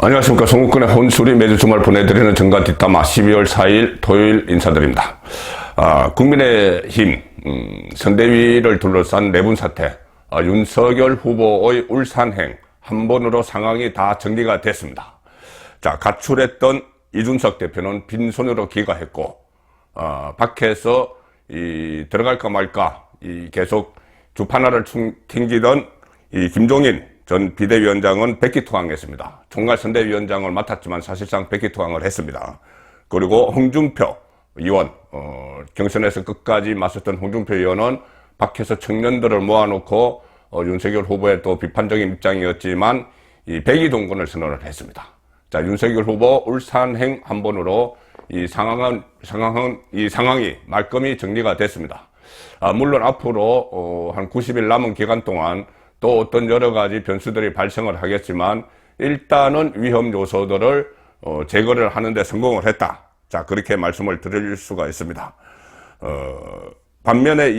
안녕하십니까. 송국근의 혼술이 매주 주말 보내드리는 정가 뒷담화 12월 4일 토요일 인사드립니다. 국민의힘 선대위를 둘러싼 내분 사태, 윤석열 후보의 울산행 한 번으로 상황이 다 정리가 됐습니다. 자, 가출했던 이준석 대표는 빈손으로 귀가했고, 밖에서 들어갈까 말까 계속 주판화를 튕기던 김종인 전 비대위원장은 백기투항했습니다. 총괄선대위원장을 맡았지만 사실상 백기투항을 했습니다. 그리고 홍준표 의원, 경선에서 끝까지 맞섰던 홍준표 의원은 밖에서 청년들을 모아놓고 윤석열 후보의 또 비판적인 입장이었지만 이 백이동권을 선언을 했습니다. 자, 윤석열 후보 울산행 한 번으로 이 상황이 말끔히 정리가 됐습니다. 물론 앞으로 한 90일 남은 기간 동안 또 어떤 여러 가지 변수들이 발생을 하겠지만 일단은 위험 요소들을 제거를 하는데 성공을 했다. 자, 그렇게 말씀을 드릴 수가 있습니다. 반면에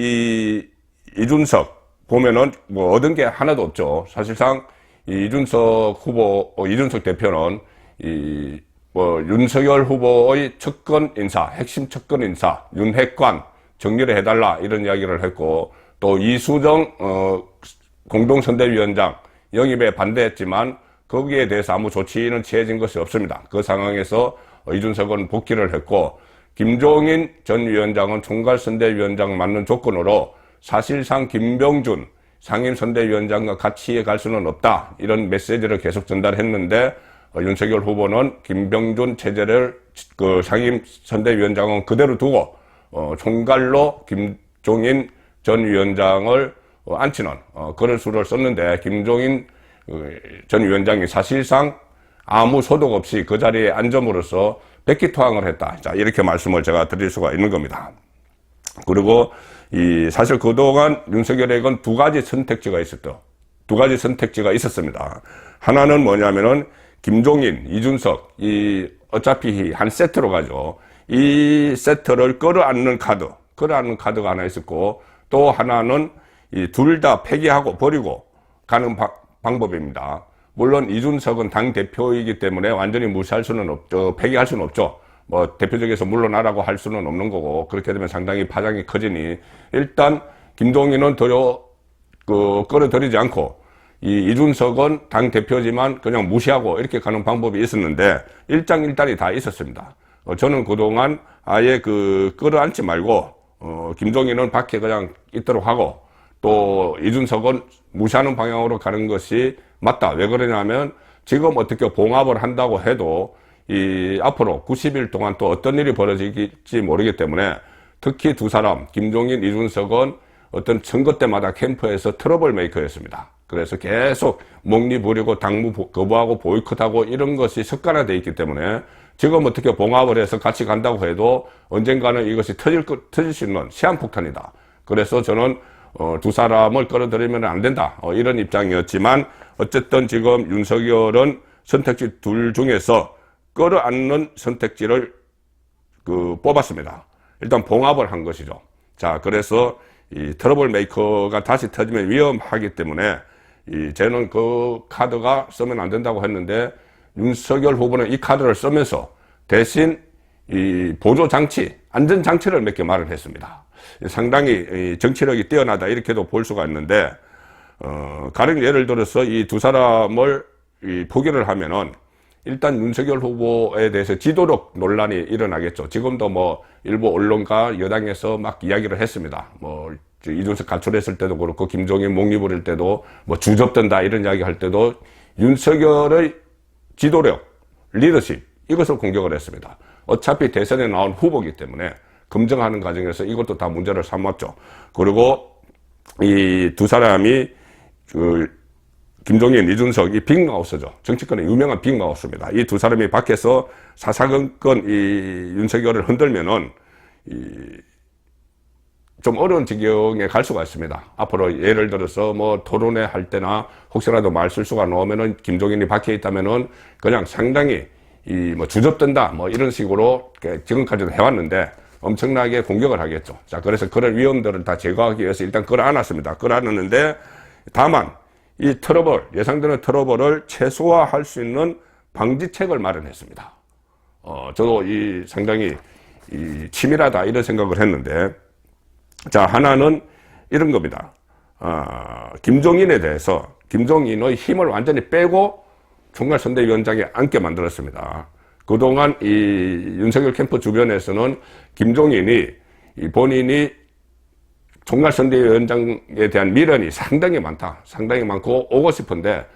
이준석 보면은 뭐 얻은 게 하나도 없죠. 사실상 이준석 대표는 윤석열 후보의 측근 인사, 핵심 측근 인사, 윤핵관 정리를 해달라 이런 이야기를 했고, 또 이수정 공동선대위원장 영입에 반대했지만 거기에 대해서 아무 조치는 취해진 것이 없습니다. 그 상황에서 이준석은 복귀를 했고, 김종인 전 위원장은 총괄선대위원장 맡는 조건으로 사실상 김병준 상임선대위원장과 같이 갈 수는 없다, 이런 메시지를 계속 전달했는데, 윤석열 후보는 김병준 체제를 상임선대위원장은 그대로 두고 총괄로 김종인 전 위원장을 앉히는 그런 수를 썼는데, 김종인 전 위원장이 사실상 아무 소득 없이 그 자리에 앉음으로써 백기투항을 했다. 자, 이렇게 말씀을 제가 드릴 수가 있는 겁니다. 그리고 사실 그동안 윤석열에게는 두 가지 선택지가 있었습니다. 하나는 뭐냐면은 김종인, 이준석, 어차피 한 세트로 가죠. 이 세트를 끌어안는 카드가 하나 있었고, 또 하나는 둘 다 폐기하고 버리고 가는 방법입니다. 물론 이준석은 당 대표이기 때문에 완전히 무시할 수는 없죠. 폐기할 수는 없죠. 뭐 대표직에서 물러나라고 할 수는 없는 거고, 그렇게 되면 상당히 파장이 커지니 일단 김종인은 끌어들이지 않고, 이준석은 당 대표지만 그냥 무시하고 이렇게 가는 방법이 있었는데 일장일단이 다 있었습니다. 저는 그동안 아예 끌어안지 말고 김종인은 밖에 그냥 있도록 하고, 또 이준석은 무시하는 방향으로 가는 것이 맞다. 왜 그러냐면 지금 어떻게 봉합을 한다고 해도 앞으로 90일 동안 또 어떤 일이 벌어질지 모르기 때문에, 특히 두 사람 김종인, 이준석은 어떤 선거 때마다 캠프에서 트러블 메이커였습니다. 그래서 계속 목리 부리고 당무 거부하고 보이콧하고 이런 것이 습관화되어 있기 때문에 지금 어떻게 봉합을 해서 같이 간다고 해도 언젠가는 이것이 터질 수 있는 시한폭탄이다. 그래서 저는 두 사람을 끌어들이면 안 된다, 이런 입장이었지만, 어쨌든 지금 윤석열은 선택지 둘 중에서 끌어안는 선택지를 뽑았습니다. 일단 봉합을 한 것이죠. 자, 그래서 이 트러블 메이커가 다시 터지면 위험하기 때문에 저는 그 카드가 쓰면 안 된다고 했는데, 윤석열 후보는 이 카드를 쓰면서 대신 보조 장치, 안전 장치를 몇 개 말을 했습니다. 상당히 정치력이 뛰어나다, 이렇게도 볼 수가 있는데, 가령 예를 들어서 이 두 사람을 포기를 하면은 일단 윤석열 후보에 대해서 지도력 논란이 일어나겠죠. 지금도 뭐 일부 언론과 여당에서 막 이야기를 했습니다. 뭐 이준석 가출했을 때도 그렇고, 김종인 목리 부릴 때도 뭐 주접된다 이런 이야기 할 때도 윤석열의 지도력, 리더십, 이것을 공격을 했습니다. 어차피 대선에 나온 후보이기 때문에 검증하는 과정에서 이것도 다 문제를 삼았죠. 그리고 이 두 사람이 김종인, 이준석, 이 빅마우스죠. 정치권의 유명한 빅마우스입니다. 이 두 사람이 밖에서 사사건건 윤석열을 흔들면은 좀 어려운 지경에 갈 수가 있습니다. 앞으로 예를 들어서 뭐 토론회 할 때나 혹시라도 말실수가 나오면은, 김종인이 밖에 있다면은 그냥 상당히 뭐 주접된다 뭐 이런 식으로 지금까지도 해왔는데 엄청나게 공격을 하겠죠. 자, 그래서 그런 위험들을 다 제거하기 위해서 일단 끌어안았습니다. 끌어안았는데, 다만 이 트러블, 예상되는 트러블을 최소화할 수 있는 방지책을 마련했습니다. 저도 상당히 치밀하다 이런 생각을 했는데, 자, 하나는 이런 겁니다. 김종인에 대해서 김종인의 힘을 완전히 빼고 총괄선대위원장에 앉게 만들었습니다. 그동안 이 윤석열 캠프 주변에서는 김종인이 본인이 총괄선대위원장에 대한 미련이 상당히 많다, 상당히 많고 오고 싶은데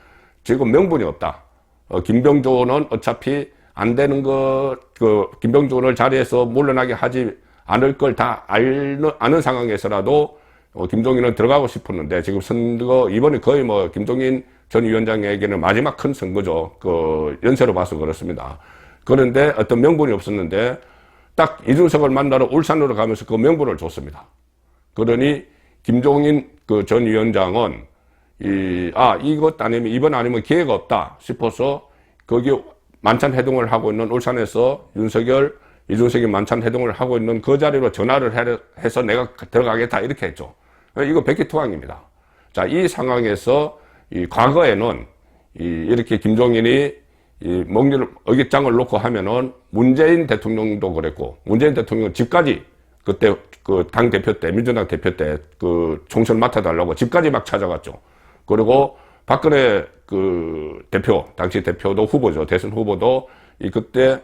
지금 명분이 없다. 김병조는 어차피 안 되는 김병조를 자리에서 물러나게 하지 않을 걸 다 아는 상황에서라도 김종인은 들어가고 싶었는데, 지금 선거, 이번에 거의 김종인 전 위원장에게는 마지막 큰 선거죠. 연세로 봐서 그렇습니다. 그런데 어떤 명분이 없었는데, 딱 이준석을 만나러 울산으로 가면서 그 명분을 줬습니다. 그러니, 김종인 전 위원장은, 이것 아니면, 이번 아니면 기회가 없다 싶어서, 거기 만찬 회동을 하고 있는 울산에서 이준석이 만찬 회동을 하고 있는 그 자리로 전화를 해서 내가 들어가겠다 이렇게 했죠. 이거 백기투항입니다. 자, 이 상황에서 과거에는 이렇게 김종인이 먹는 어깃장을 놓고 하면은 문재인 대통령도 그랬고, 문재인 대통령 집까지 그때 당 대표 때, 민주당 대표 때 총선 맡아달라고 집까지 막 찾아갔죠. 그리고 박근혜 대표, 당시 대표도 후보죠. 대선 후보도 그때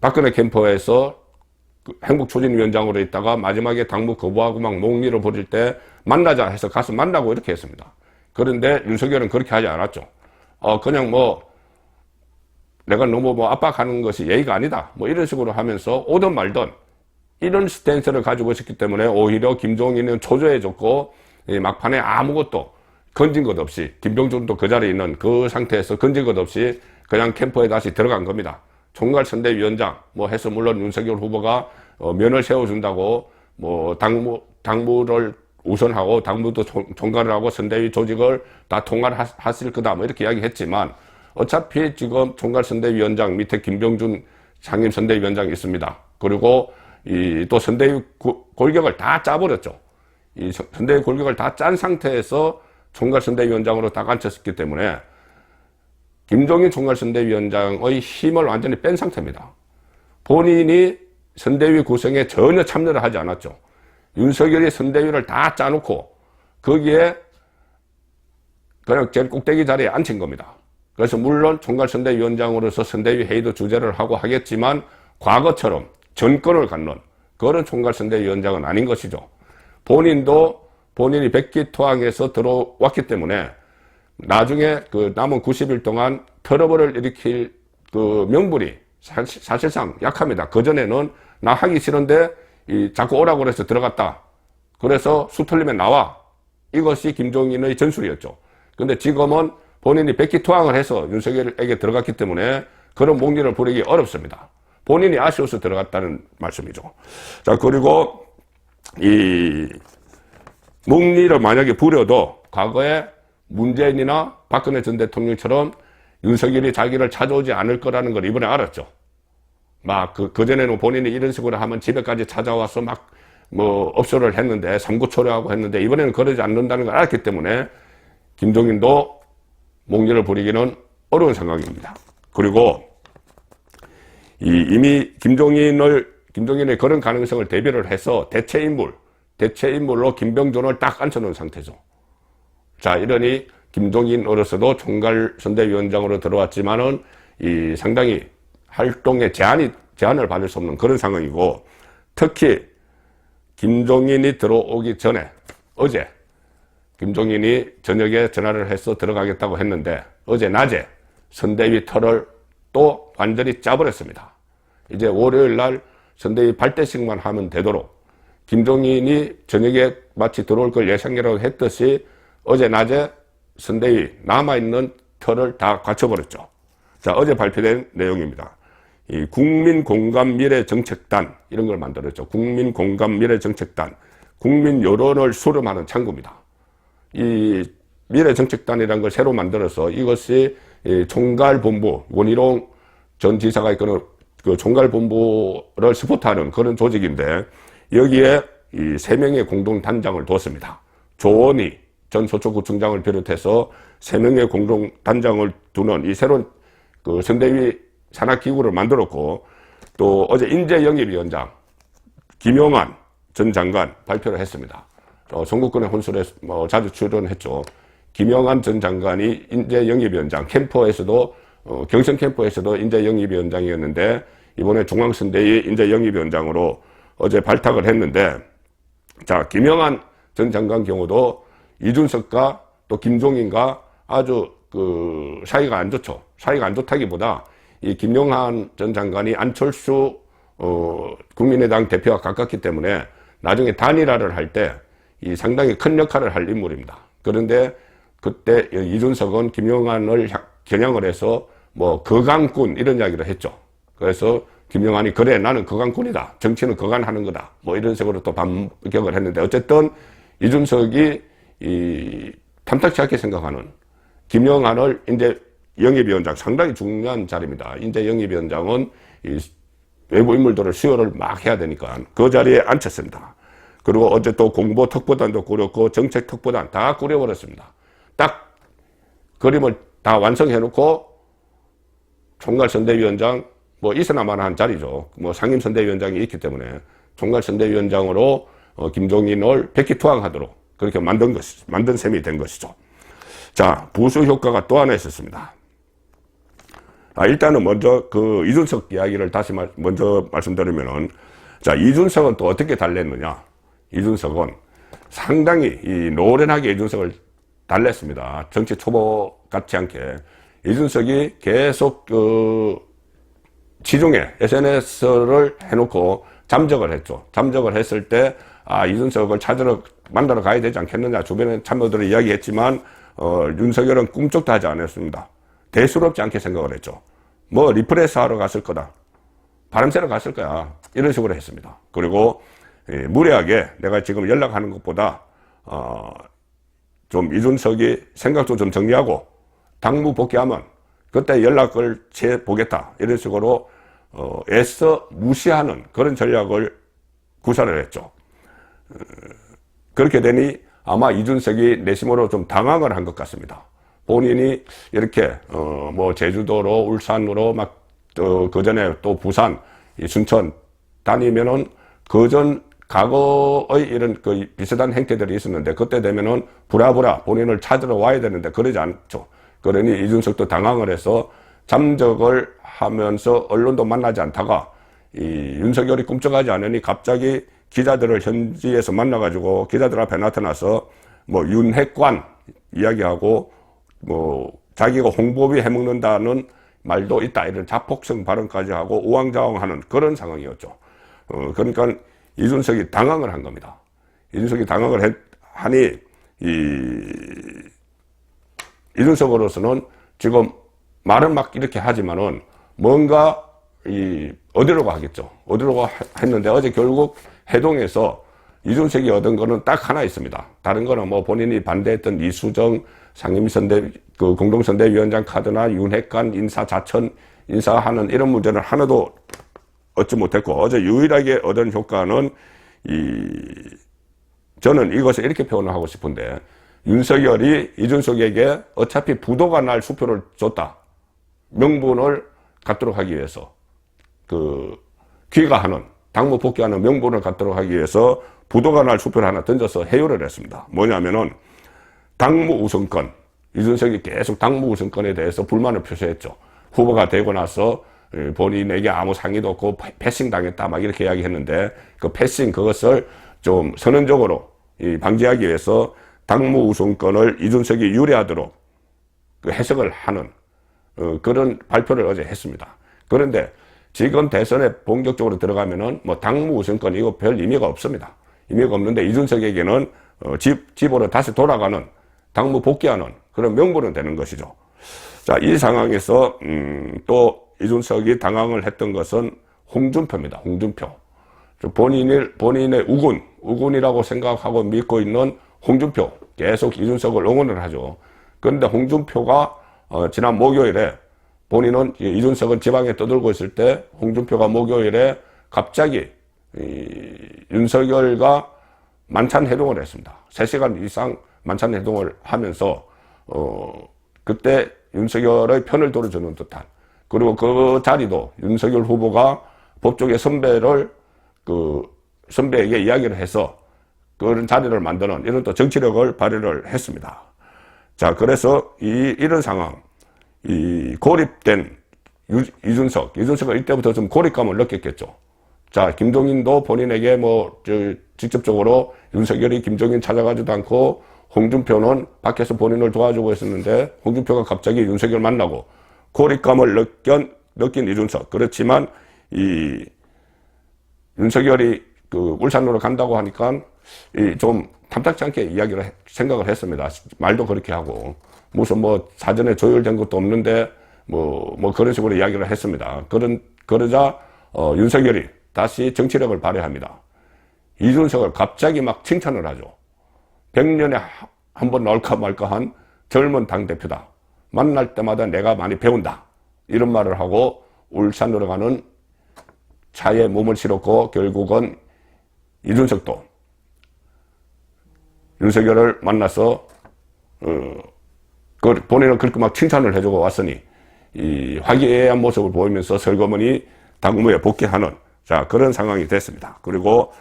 박근혜 캠프에서 행복추진위원장으로 있다가 마지막에 당무 거부하고 막 목리를 부릴 때 만나자 해서 가서 만나고 이렇게 했습니다. 그런데 윤석열은 그렇게 하지 않았죠. 그냥 내가 너무 압박하는 것이 예의가 아니다. 이런 식으로 하면서 오든 말든 이런 스탠스를 가지고 있었기 때문에 오히려 김종인은 초조해졌고, 막판에 아무것도 건진 것 없이, 김병준도 그 자리에 있는 그 상태에서 건진 것 없이 그냥 캠프에 다시 들어간 겁니다. 총괄선대위원장 해서 물론 윤석열 후보가 면을 세워준다고 당무를 우선하고 당무도 총괄을 하고 선대위 조직을 다 통괄하실 거다 이렇게 이야기했지만, 어차피 지금 총괄선대위원장 밑에 김병준 상임선대위원장이 있습니다. 그리고 또 선대위 골격을 다 짜버렸죠. 이 선대위 골격을 다 짠 상태에서 총괄선대위원장으로 딱 앉혔기 때문에 김종인 총괄선대위원장의 힘을 완전히 뺀 상태입니다. 본인이 선대위 구성에 전혀 참여를 하지 않았죠. 윤석열이 선대위를 다 짜놓고 거기에 그냥 제일 꼭대기 자리에 앉힌 겁니다. 그래서 물론 총괄선대위원장으로서 선대위 회의도 주재를 하고 하겠지만 과거처럼 전권을 갖는 그런 총괄선대위원장은 아닌 것이죠. 본인이 백기토항에서 들어왔기 때문에 나중에 남은 90일 동안 트러블을 일으킬 명분이 사실상 약합니다. 그전에는 나 하기 싫은데 자꾸 오라고 그래서 들어갔다. 그래서 수 틀리면 나와. 이것이 김종인의 전술이었죠. 근데 지금은 본인이 백기투항을 해서 윤석열에게 들어갔기 때문에 그런 목리를 부리기 어렵습니다. 본인이 아쉬워서 들어갔다는 말씀이죠. 자, 그리고 목리를 만약에 부려도 과거에 문재인이나 박근혜 전 대통령처럼 윤석열이 자기를 찾아오지 않을 거라는 걸 이번에 알았죠. 그전에는 본인이 이런 식으로 하면 집에까지 찾아와서 업소를 했는데, 삼구초려하고 했는데, 이번에는 그러지 않는다는 걸 알았기 때문에 김종인도 목리를 부리기는 어려운 상황입니다. 그리고 이미 김종인의 그런 가능성을 대비를 해서 대체인물로 김병준을 딱 앉혀놓은 상태죠. 자, 이러니 김종인으로서도 총괄선대위원장으로 들어왔지만은 상당히 활동에 제한을 받을 수 없는 그런 상황이고, 특히 김종인이 들어오기 전에 어제 김종인이 저녁에 전화를 해서 들어가겠다고 했는데 어제 낮에 선대위 터를 또 완전히 짜버렸습니다. 이제 월요일 날 선대위 발대식만 하면 되도록 김종인이 저녁에 마치 들어올 걸 예상이라고 했듯이 어제 낮에 선대위 남아있는 터를 다 갖춰버렸죠. 자, 어제 발표된 내용입니다. 이 국민공감미래정책단 이런 걸 만들었죠. 국민공감미래정책단, 국민 여론을 수렴하는 창구입니다. 이 미래정책단이라는 걸 새로 만들어서 이것이 총괄본부, 원희룡 전 지사가 이끄는 그 총괄본부를 스포트하는 그런 조직인데, 여기에 이 3명의 공동단장을 두었습니다. 조원희 전 서초구청장을 비롯해서 3명의 공동단장을 두는 이 새로운 그 선대위 산하기구를 만들었고, 또 어제 인재영입위원장 김용한 전 장관 발표를 했습니다. 전국권의 혼술에 자주 출연했죠. 김용한 전 장관이 인재영입위원장 캠프에서도 경선 캠프에서도 인재영입위원장이었는데 이번에 중앙선대위 인재영입위원장으로 어제 발탁을 했는데, 자, 김용한 전 장관 경우도 이준석과 또 김종인과 아주 그 사이가 안 좋죠. 사이가 안 좋다기보다 이 김용한 전 장관이 안철수 국민의당 대표와 가깝기 때문에 나중에 단일화를 할 때 이 상당히 큰 역할을 할 인물입니다. 그런데 그때 이준석은 김용한을 겨냥을 해서 뭐 거강꾼 이런 이야기를 했죠. 그래서 김용한이 그래 나는 거강꾼이다. 정치는 거간하는 거다. 뭐 이런 식으로 또 반격을 했는데, 어쨌든 이준석이 이 탐탁치 않게 생각하는 김용한을 인재영입위원장, 상당히 중요한 자리입니다. 인재영입위원장은 이 외부 인물들을 수혈을 막 해야 되니까 그 자리에 앉혔습니다. 그리고 어제 또 공보 특보단도 꾸렸고 정책 특보단 다 꾸려버렸습니다. 딱 그림을 다 완성해놓고 총괄선대위원장, 뭐 있어나마나한 자리죠. 뭐 상임선대위원장이 있기 때문에 총괄선대위원장으로 김종인을 백기투항하도록 그렇게 만든 셈이 된 것이죠. 자, 부수 효과가 또 하나 있었습니다. 일단은 먼저 그 이준석 이야기를 다시 먼저 말씀드리면은, 자, 이준석은 또 어떻게 달랬느냐? 이준석은 상당히 노련하게 이준석을 달랬습니다. 정치 초보 같지 않게. 이준석이 계속 지중해 SNS를 해놓고 잠적을 했죠. 잠적을 했을 때, 이준석을 만나러 가야 되지 않겠느냐. 주변에 참모들이 이야기했지만, 윤석열은 꿈쩍도 하지 않았습니다. 대수롭지 않게 생각을 했죠. 뭐, 리프레스 하러 갔을 거다. 바람 쐬러 갔을 거야. 이런 식으로 했습니다. 그리고, 무례하게 내가 지금 연락하는 것보다, 좀 이준석이 생각도 좀 정리하고, 당무 복귀하면 그때 연락을 해보겠다. 이런 식으로, 애써 무시하는 그런 전략을 구사를 했죠. 그렇게 아마 이준석이 내심으로 좀 당황을 한 것 같습니다. 본인이 이렇게, 뭐, 제주도로, 울산으로 그 전에 또 부산, 순천 다니면은 과거의 이런 그 비슷한 행태들이 있었는데, 그때 되면은 부랴부랴 본인을 찾으러 와야 되는데 그러지 않죠. 그러니 이준석도 당황을 해서 잠적을 하면서 언론도 만나지 않다가 윤석열이 꿈쩍하지 않으니 갑자기 기자들을 현지에서 만나가지고 기자들 앞에 나타나서 뭐 윤핵관 이야기하고 뭐 자기가 홍보비 해먹는다는 말도 있다, 이런 자폭성 발언까지 하고 우왕좌왕하는 그런 상황이었죠. 그러니까 이준석이 당황을 한 겁니다. 이준석이 당황을 하니 이준석으로서는 지금 말은 막 이렇게 하지만은 뭔가 어디로 하겠죠. 어디로 했는데 어제 결국 해동에서 이준석이 얻은 거는 딱 하나 있습니다. 다른 거는 뭐 본인이 반대했던 이수정 그 공동선대위원장 카드나 윤핵관 인사하는 이런 문제는 하나도 얻지 못했고, 어제 유일하게 얻은 효과는 저는 이것을 이렇게 표현을 하고 싶은데, 윤석열이 이준석에게 어차피 부도가 날 수표를 줬다. 명분을 갖도록 하기 위해서, 귀가하는, 당무 복귀하는 명분을 갖도록 하기 위해서 부도가 날 수표를 하나 던져서 해요를 했습니다. 뭐냐면은, 당무 우선권. 이준석이 계속 당무 우선권에 대해서 불만을 표시했죠. 후보가 되고 나서 본인에게 아무 상의도 없고 패싱 당했다 막 이렇게 이야기했는데, 그 패싱 그것을 좀 선언적으로 방지하기 위해서 당무 우선권을 이준석이 유리하도록 그 해석을 하는 그런 발표를 어제 했습니다. 그런데 지금 대선에 본격적으로 들어가면은 뭐 당무 우선권 이거 별 의미가 없습니다. 의미가 없는데 이준석에게는 집으로 다시 돌아가는, 당무 복귀하는 그런 명분은 되는 것이죠. 자, 이 상황에서 또 이준석이 당황을 했던 것은 홍준표입니다. 홍준표. 본인의 우군이라고 생각하고 믿고 있는 홍준표, 계속 이준석을 응원을 하죠. 그런데 홍준표가 지난 목요일에, 본인은 이준석은 지방에 떠들고 있을 때 홍준표가 목요일에 갑자기 윤석열과 만찬 회동을 했습니다. 3시간 이상 만찬 회동을 하면서 그때 윤석열의 편을 들어주는 듯한, 그리고 그 자리도 윤석열 후보가 법조계 선배에게 이야기를 해서 그런 자리를 만드는 이런 또 정치력을 발휘를 했습니다. 자, 그래서 이런 상황, 고립된 이준석은 이때부터 좀 고립감을 느꼈겠죠. 자, 김종인도 본인에게 직접적으로 윤석열이 김종인 찾아가지도 않고 홍준표는 밖에서 본인을 도와주고 있었는데 홍준표가 갑자기 윤석열 만나고 고립감을 느낀 이준석. 그렇지만 윤석열이 울산으로 간다고 하니까 좀 탐탁지 않게 생각을 했습니다. 말도 그렇게 하고 무슨 사전에 조율된 것도 없는데 그런 식으로 이야기를 했습니다. 그러자 윤석열이 다시 정치력을 발휘합니다. 이준석을 갑자기 막 칭찬을 하죠. 100년에 한 번 나올까 말까한 젊은 당대표다. 만날 때마다 내가 많이 배운다. 이런 말을 하고 울산으로 가는 차에 몸을 실었고 결국은 이준석도 윤석열을 만나서 본인은 그렇게 막 칭찬을 해주고 왔으니 이 화기애애한 모습을 보이면서 설거머니 당무에 복귀하는 그런 상황이 됐습니다. 그리고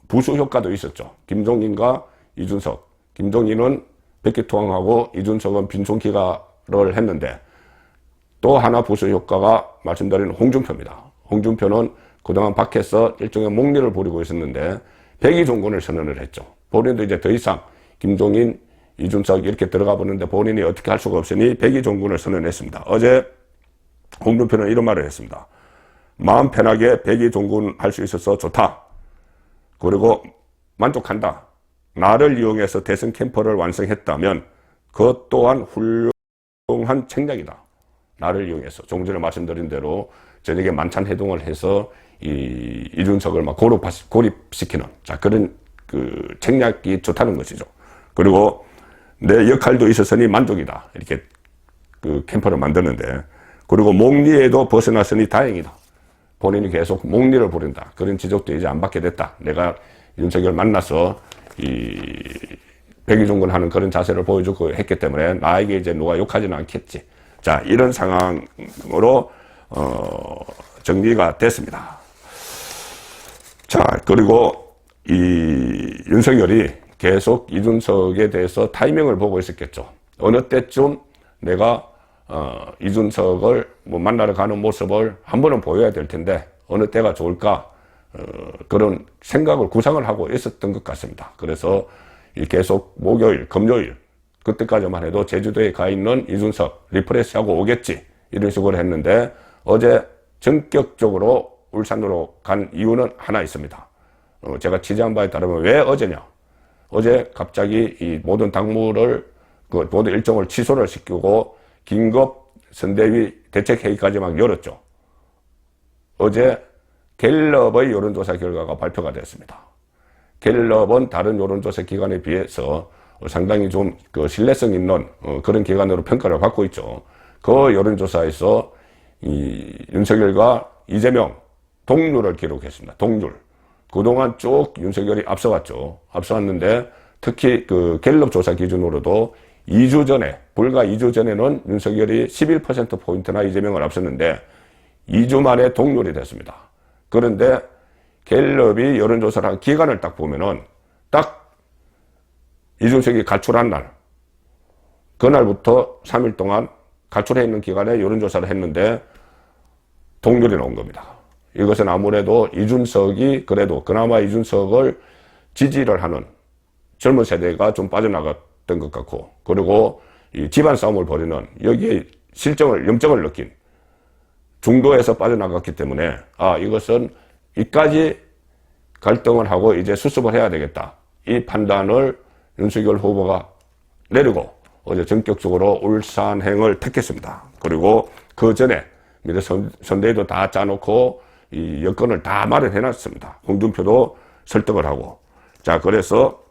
부수 효과도 있었죠. 김종인과 이준석. 김종인은 백기통하고 이준석은 빈손기가를 했는데 또 하나 부수 효과가 말씀드린 홍준표입니다. 홍준표는 그동안 밖에서 일종의 목리를 부리고 있었는데 백의종군을 선언을 했죠. 본인도 이제 더 이상 김종인, 이준석 이렇게 들어가 보는데 본인이 어떻게 할 수가 없으니 백의종군을 선언했습니다. 어제 홍준표는 이런 말을 했습니다. 마음 편하게 백의종군 할 수 있어서 좋다. 그리고 만족한다. 나를 이용해서 대선 캠퍼를 완성했다면 그것 또한 훌륭한 책략이다. 나를 이용해서. 조금 전에 말씀드린 대로 저녁에 만찬 해동을 해서 이준석을 막 고립시키는 그런 책략이 좋다는 것이죠. 그리고 내 역할도 있었으니 만족이다. 이렇게 캠퍼를 만드는데 그리고 목리에도 벗어났으니 다행이다. 본인이 계속 목리를 부린다. 그런 지적도 이제 안 받게 됐다. 내가 윤석열 만나서 백의종군 하는 그런 자세를 보여주고 했기 때문에 나에게 이제 누가 욕하지는 않겠지. 자, 이런 상황으로 정리가 됐습니다. 자, 그리고 윤석열이 계속 이준석에 대해서 타이밍을 보고 있었겠죠. 어느 때쯤 내가 이준석을 만나러 가는 모습을 한 번은 보여야 될 텐데 어느 때가 좋을까 그런 생각을 구상을 하고 있었던 것 같습니다. 그래서 계속 목요일, 금요일 그때까지만 해도 제주도에 가 있는 이준석 리프레시하고 오겠지 이런 식으로 했는데 어제 전격적으로 울산으로 간 이유는 하나 있습니다. 제가 취재한 바에 따르면 왜 어제냐? 어제 갑자기 이 모든 당무를 모든 일정을 취소를 시키고 긴급 선대위 대책회의까지 막 열었죠. 어제 갤럽의 여론조사 결과가 발표가 됐습니다. 갤럽은 다른 여론조사 기관에 비해서 상당히 좀 신뢰성 있는 그런 기관으로 평가를 받고 있죠. 그 여론조사에서 윤석열과 이재명 동률을 기록했습니다. 동률. 그동안 쭉 윤석열이 앞서갔죠. 앞서갔는데 특히 갤럽 조사 기준으로도 2주 전에, 불과 2주 전에는 윤석열이 11%포인트나 이재명을 앞섰는데 2주 만에 동률이 됐습니다. 그런데 갤럽이 여론조사를 한 기간을 딱 보면은 딱 이준석이 가출한 날, 그날부터 3일 동안 가출해 있는 기간에 여론조사를 했는데 동률이 나온 겁니다. 이것은 아무래도 이준석이 그래도 그나마 이준석을 지지를 하는 젊은 세대가 좀 빠져나갔던 것 같고 그리고 이 집안 싸움을 벌이는 여기에 염증을 느낀 중도에서 빠져나갔기 때문에 이것은 이까지 갈등을 하고 이제 수습을 해야 되겠다. 이 판단을 윤석열 후보가 내리고 어제 전격적으로 울산행을 택했습니다. 그리고 그 전에 선대위도 다 짜놓고 이 여건을 다 마련해놨습니다. 홍준표도 설득을 하고. 자, 그래서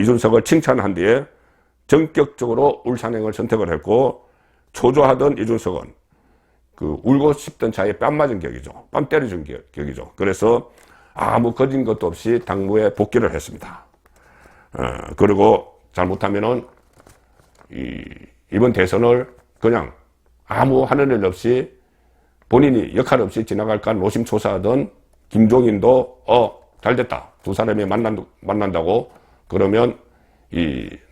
이준석을 칭찬한 뒤에 전격적으로 울산행을 선택을 했고 초조하던 이준석은 울고 싶던 차에 뺨 맞은 격이죠. 뺨 때려준 격이죠. 그래서 아무 거진 것도 없이 당무에 복귀를 했습니다. 그리고 잘못하면은 이번 대선을 그냥 아무 하는 일 없이 본인이 역할 없이 지나갈까 노심초사하던 김종인도 잘됐다. 두 사람이 만난다고 그러면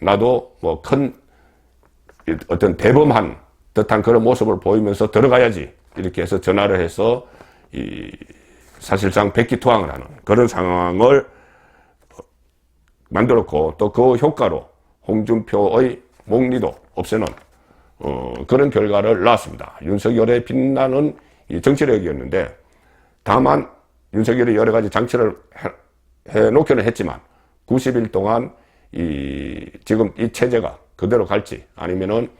나도 뭐 큰 어떤 대범한 듯한 그런 모습을 보이면서 들어가야지. 이렇게 해서 전화를 해서 사실상 백기투항을 하는 그런 상황을 만들었고, 또 그 효과로 홍준표의 목리도 없애는 그런 결과를 낳았습니다. 윤석열의 빛나는 정치력이었는데, 다만 윤석열이 여러 가지 장치를 해놓기는 했지만 90일 동안 지금 이 체제가 그대로 갈지, 아니면은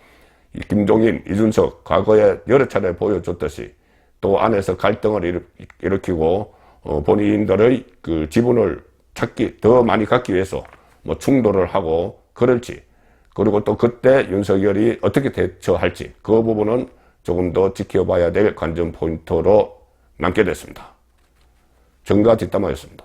김종인, 이준석 과거에 여러 차례 보여줬듯이 또 안에서 갈등을 일으키고 본인들의 그 지분을 더 많이 갖기 위해서 뭐 충돌을 하고 그럴지, 그리고 또 그때 윤석열이 어떻게 대처할지, 그 부분은 조금 더 지켜봐야 될 관전 포인트로 남게 됐습니다. 정가 뒷담화였습니다.